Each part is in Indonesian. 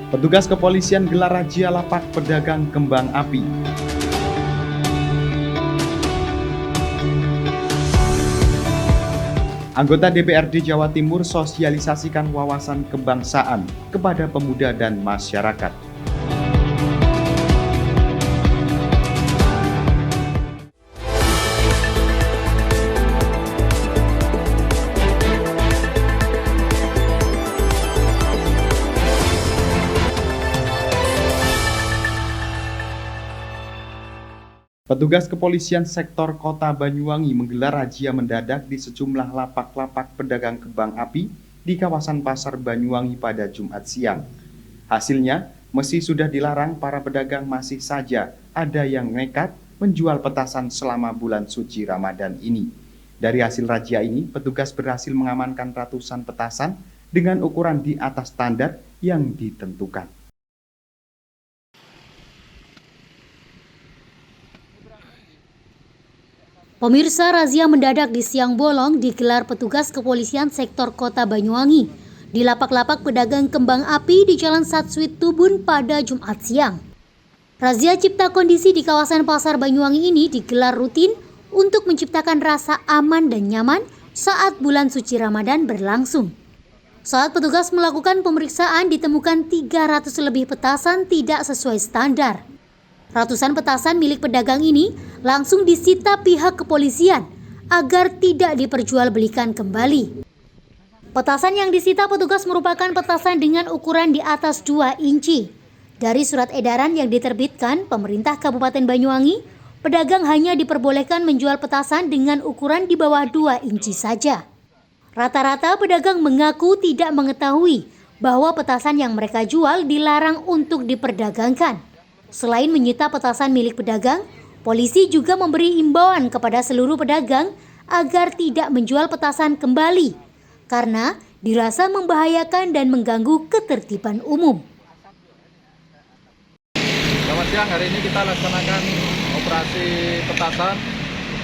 Petugas kepolisian gelar razia lapak pedagang kembang api. Anggota DPRD Jawa Timur sosialisasikan wawasan kebangsaan kepada pemuda dan masyarakat. Petugas kepolisian sektor Kota Banyuwangi menggelar razia mendadak di sejumlah lapak-lapak pedagang kembang api di kawasan Pasar Banyuwangi pada Jumat siang. Hasilnya, meski sudah dilarang, para pedagang masih saja ada yang nekat menjual petasan selama bulan suci Ramadan ini. Dari hasil razia ini, petugas berhasil mengamankan ratusan petasan dengan ukuran di atas standar yang ditentukan. Pemirsa, razia mendadak di siang bolong digelar petugas kepolisian sektor Kota Banyuwangi di lapak-lapak pedagang kembang api di Jalan Satswit Tubun pada Jumat siang. Razia cipta kondisi di kawasan Pasar Banyuwangi ini digelar rutin untuk menciptakan rasa aman dan nyaman saat bulan suci Ramadan berlangsung. Saat petugas melakukan pemeriksaan, ditemukan 300 lebih petasan tidak sesuai standar. Ratusan petasan milik pedagang ini langsung disita pihak kepolisian agar tidak diperjualbelikan kembali. Petasan yang disita petugas merupakan petasan dengan ukuran di atas 2 inci. Dari surat edaran yang diterbitkan pemerintah Kabupaten Banyuwangi, pedagang hanya diperbolehkan menjual petasan dengan ukuran di bawah 2 inci saja. Rata-rata pedagang mengaku tidak mengetahui bahwa petasan yang mereka jual dilarang untuk diperdagangkan. Selain menyita petasan milik pedagang, polisi juga memberi imbauan kepada seluruh pedagang agar tidak menjual petasan kembali karena dirasa membahayakan dan mengganggu ketertiban umum. Selamat siang, hari ini kita laksanakan operasi petasan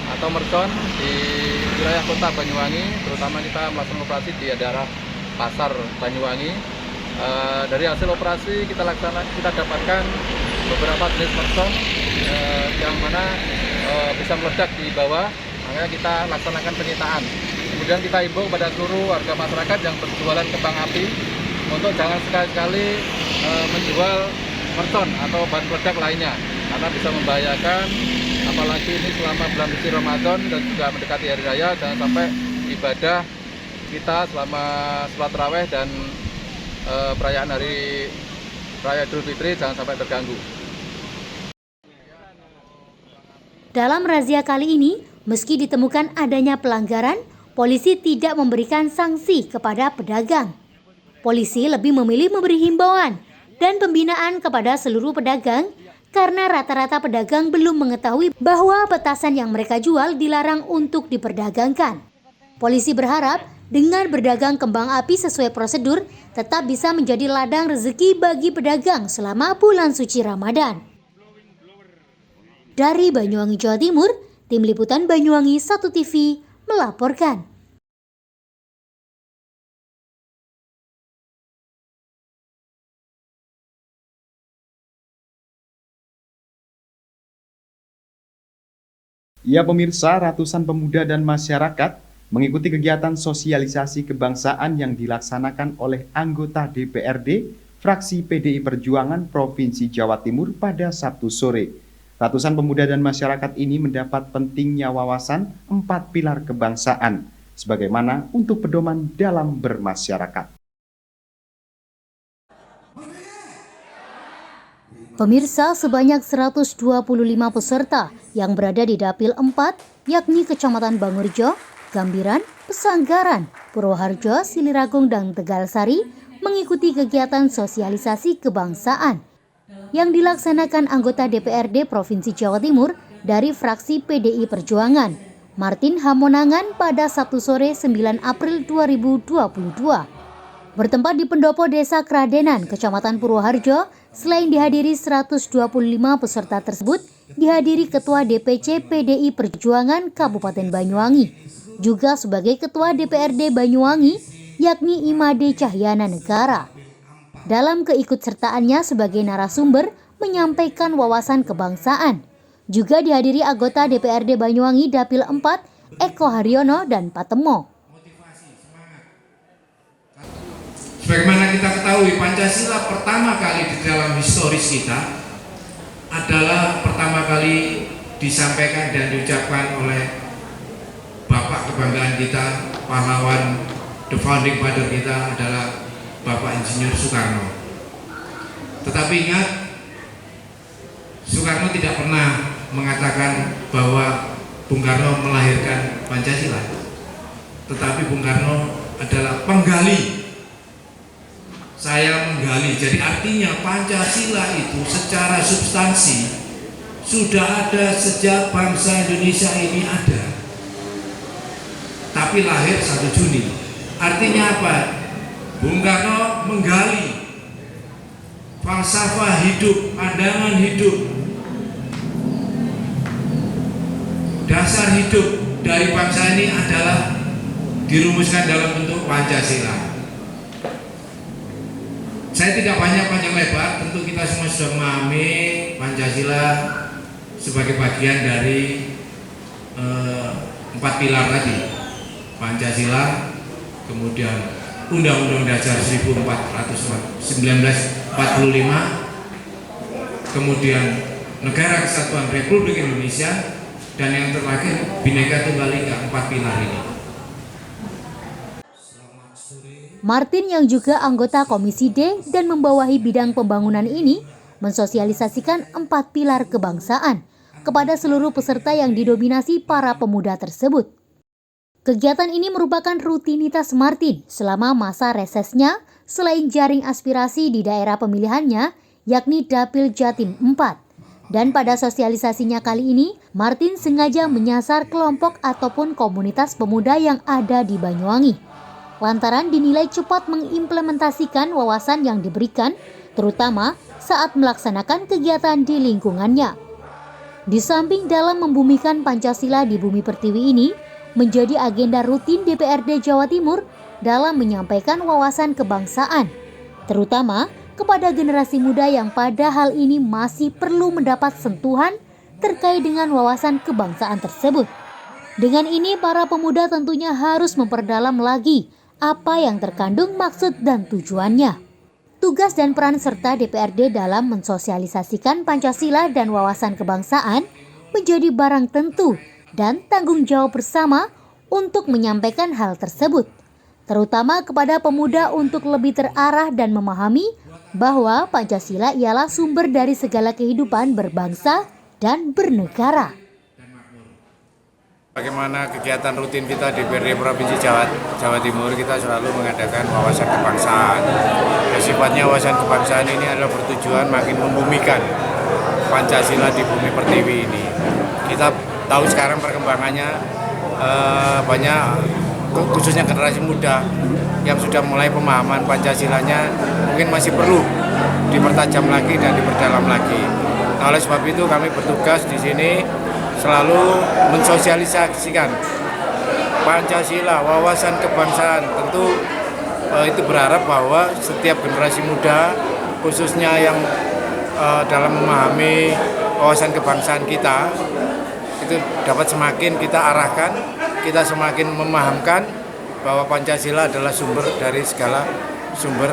atau mercon di wilayah Kota Banyuwangi, terutama kita melakukan operasi di daerah Pasar Banyuwangi. Dari hasil operasi kita dapatkan beberapa jenis mercon yang mana bisa meledak di bawah, makanya kita laksanakan penyitaan. Kemudian kita himbau kepada seluruh warga masyarakat yang berjualan kembang api untuk jangan sekali-kali menjual mercon atau bahan peledak lainnya, karena bisa membahayakan, apalagi ini selama bulan suci Ramadan dan juga mendekati hari raya, jangan sampai ibadah kita selama sholat tarawih dan perayaan hari raya Idul Fitri jangan sampai terganggu. Dalam razia kali ini, meski ditemukan adanya pelanggaran, polisi tidak memberikan sanksi kepada pedagang. Polisi lebih memilih memberi himbauan dan pembinaan kepada seluruh pedagang karena rata-rata pedagang belum mengetahui bahwa petasan yang mereka jual dilarang untuk diperdagangkan. Polisi berharap dengan berdagang kembang api sesuai prosedur tetap bisa menjadi ladang rezeki bagi pedagang selama bulan suci Ramadan. Dari Banyuwangi, Jawa Timur, Tim Liputan Banyuwangi 1 TV melaporkan. Ya pemirsa, ratusan pemuda dan masyarakat mengikuti kegiatan sosialisasi kebangsaan yang dilaksanakan oleh anggota DPRD fraksi PDI Perjuangan Provinsi Jawa Timur pada Sabtu sore. Ratusan pemuda dan masyarakat ini mendapat pentingnya wawasan 4 pilar kebangsaan, sebagaimana untuk pedoman dalam bermasyarakat. Pemirsa, sebanyak 125 peserta yang berada di Dapil 4, yakni Kecamatan Bangurjo, Gambiran, Pesanggaran, Purwoharjo, Siliragung, dan Tegalsari, mengikuti kegiatan sosialisasi kebangsaan yang dilaksanakan anggota DPRD Provinsi Jawa Timur dari fraksi PDI Perjuangan, Martin Hamonangan pada Sabtu sore 9 April 2022. Bertempat di pendopo Desa Kradenan, Kecamatan Purwoharjo, selain dihadiri 125 peserta tersebut, dihadiri Ketua DPC PDI Perjuangan Kabupaten Banyuwangi. Juga sebagai Ketua DPRD Banyuwangi, yakni Imade Cahyana Negara. Dalam keikutsertaannya sebagai narasumber menyampaikan wawasan kebangsaan. Juga dihadiri anggota DPRD Banyuwangi Dapil 4, Eko Haryono dan Patemo. Sebagaimana kita ketahui, Pancasila pertama kali di dalam historis kita adalah pertama kali disampaikan dan diucapkan oleh Bapak kebanggaan kita, pahlawan, the founding father kita adalah Bapak Insinyur Soekarno. Tetapi ingat, Soekarno tidak pernah mengatakan bahwa Bung Karno melahirkan Pancasila, tetapi Bung Karno adalah penggali. Saya menggali, jadi artinya Pancasila itu secara substansi sudah ada sejak bangsa Indonesia ini ada, tapi lahir 1 Juni. Artinya apa? Bung Karno menggali falsafah hidup, pandangan hidup, dasar hidup dari bangsa ini adalah dirumuskan dalam bentuk Pancasila. Saya tidak banyak panjang lebar, tentu kita semua sudah memahami Pancasila sebagai bagian dari 4 pilar tadi. Pancasila, kemudian Undang-Undang Dasar 1945, kemudian Negara Kesatuan Republik Indonesia, dan yang terakhir Bhinneka Tunggal Ika. 4 pilar ini. Martin yang juga anggota Komisi D dan membawahi bidang pembangunan ini mensosialisasikan 4 pilar kebangsaan kepada seluruh peserta yang didominasi para pemuda tersebut. Kegiatan ini merupakan rutinitas Martin selama masa resesnya selain jaring aspirasi di daerah pemilihannya yakni Dapil Jatim 4. Dan pada sosialisasinya kali ini, Martin sengaja menyasar kelompok ataupun komunitas pemuda yang ada di Banyuwangi. Lantaran dinilai cepat mengimplementasikan wawasan yang diberikan, terutama saat melaksanakan kegiatan di lingkungannya. Di samping dalam membumikan Pancasila di bumi pertiwi ini, menjadi agenda rutin DPRD Jawa Timur dalam menyampaikan wawasan kebangsaan, terutama kepada generasi muda yang pada hal ini masih perlu mendapat sentuhan terkait dengan wawasan kebangsaan tersebut. Dengan ini, para pemuda tentunya harus memperdalam lagi apa yang terkandung maksud dan tujuannya. Tugas dan peran serta DPRD dalam mensosialisasikan Pancasila dan wawasan kebangsaan menjadi barang tentu dan tanggung jawab bersama untuk menyampaikan hal tersebut, terutama kepada pemuda untuk lebih terarah dan memahami bahwa Pancasila ialah sumber dari segala kehidupan berbangsa dan bernegara. Bagaimana kegiatan rutin kita di DPRD Provinsi Jawa Timur, kita selalu mengadakan wawasan kebangsaan. Sifatnya wawasan kebangsaan ini adalah bertujuan makin membumikan Pancasila di bumi pertiwi ini. Kita tahu sekarang perkembangannya banyak, khususnya generasi muda yang sudah mulai pemahaman Pancasilanya mungkin masih perlu dipertajam lagi dan diperdalam lagi. Nah, oleh sebab itu kami bertugas di sini selalu mensosialisasikan Pancasila, wawasan kebangsaan. Tentu itu berharap bahwa setiap generasi muda, khususnya yang dalam memahami wawasan kebangsaan kita, itu dapat semakin kita arahkan, kita semakin memahamkan bahwa Pancasila adalah sumber dari segala sumber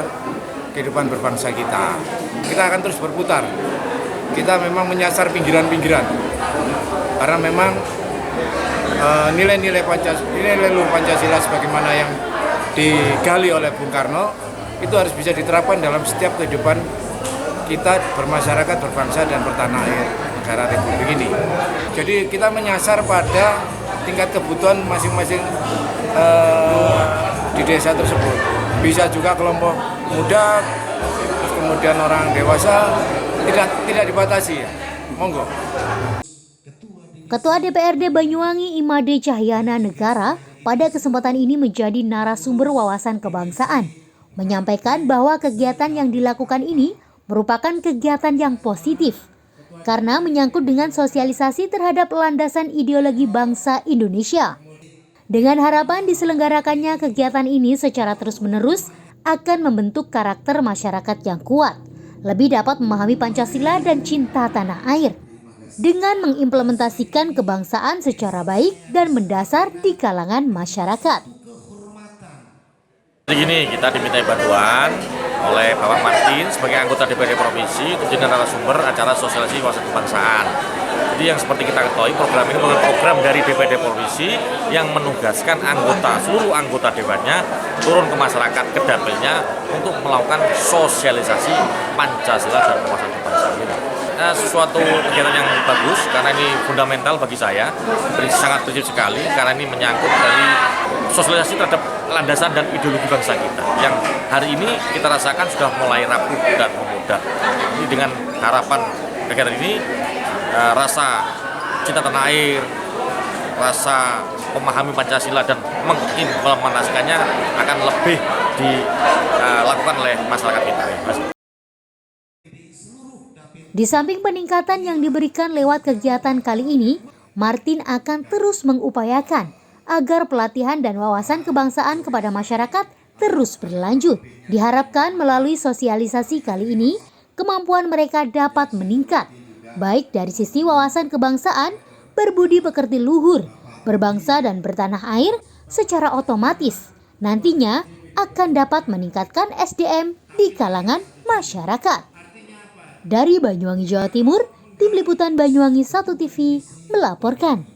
kehidupan berbangsa kita. Kita akan terus berputar. Kita memang menyasar pinggiran-pinggiran, karena memang nilai-nilai Pancasila sebagaimana yang digali oleh Bung Karno itu harus bisa diterapkan dalam setiap kehidupan kita bermasyarakat, berbangsa, dan bertanah air negara Republik ini. Jadi kita menyasar pada tingkat kebutuhan masing-masing di desa tersebut. Bisa juga kelompok muda, kemudian orang dewasa, tidak dibatasi ya. Monggo. Ketua DPRD Banyuwangi Imade Cahyana Negara pada kesempatan ini menjadi narasumber wawasan kebangsaan, menyampaikan bahwa kegiatan yang dilakukan ini merupakan kegiatan yang positif karena menyangkut dengan sosialisasi terhadap landasan ideologi bangsa Indonesia. Dengan harapan diselenggarakannya kegiatan ini secara terus-menerus akan membentuk karakter masyarakat yang kuat, lebih dapat memahami Pancasila dan cinta tanah air, dengan mengimplementasikan kebangsaan secara baik dan mendasar di kalangan masyarakat. Hari ini kita dimintai bantuan oleh Bapak Martin sebagai anggota DPRD Provinsi untuk jadi narasumber acara sosialisasi wawasan kebangsaan. Jadi yang seperti kita ketahui, program ini merupakan program dari DPRD Provinsi yang menugaskan seluruh anggota dewannya turun ke masyarakat, ke dapilnya untuk melakukan sosialisasi Pancasila dan wawasan kebangsaan ini. Sesuatu kegiatan yang bagus karena ini fundamental bagi saya, sangat prinsip sekali karena ini menyangkut dari sosialisasi terhadap landasan dan ideologi bangsa kita yang hari ini kita rasakan sudah mulai rapuh dan memudar. Ini dengan harapan kegiatan ini rasa cinta tanah air, rasa memahami Pancasila dan mengimplementasikannya akan lebih dilakukan oleh masyarakat kita. Di samping peningkatan yang diberikan lewat kegiatan kali ini, Martin akan terus mengupayakan agar pelatihan dan wawasan kebangsaan kepada masyarakat terus berlanjut. Diharapkan melalui sosialisasi kali ini, kemampuan mereka dapat meningkat, baik dari sisi wawasan kebangsaan, berbudi pekerti luhur, berbangsa dan bertanah air secara otomatis. Nantinya akan dapat meningkatkan SDM di kalangan masyarakat. Dari Banyuwangi, Jawa Timur, Tim Liputan Banyuwangi 1 TV melaporkan.